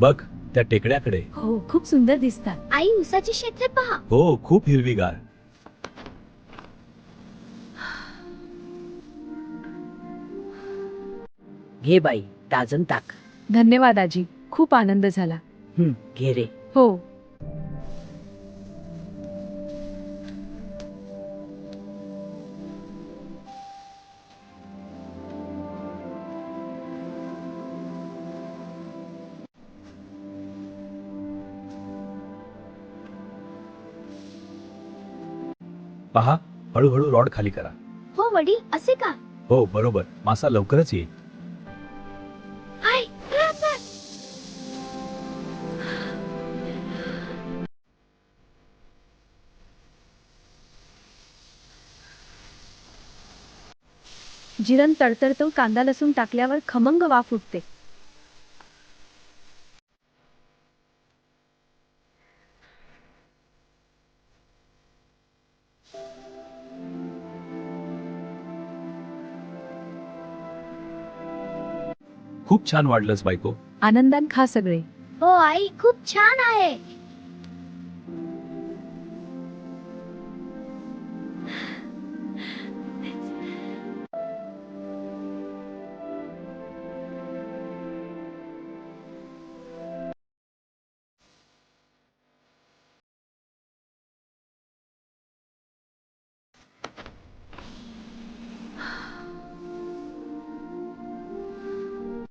बघ त्या टेकड्याकडे. हो, खूप सुंदर दिसतात. आई उसाची क्षेत्र पहा. हो, खूप हिरवीगार. घे बाई, ताजन ताक. धन्यवाद आजी, खूप आनंद झाला. घे रे. हो. पहा, हळूहळू रॉड खाली करा. हो वडील, असे का? हो बरोबर, मासा लवकरच येईल. हाय, लवकर. जिरण तडतडतो, कांदा लसूण टाकल्यावर खमंग वाफ उठते. खूप छान वाढलंस बायको. आनंदान खा सगळे. हो आई, खूप छान आहे.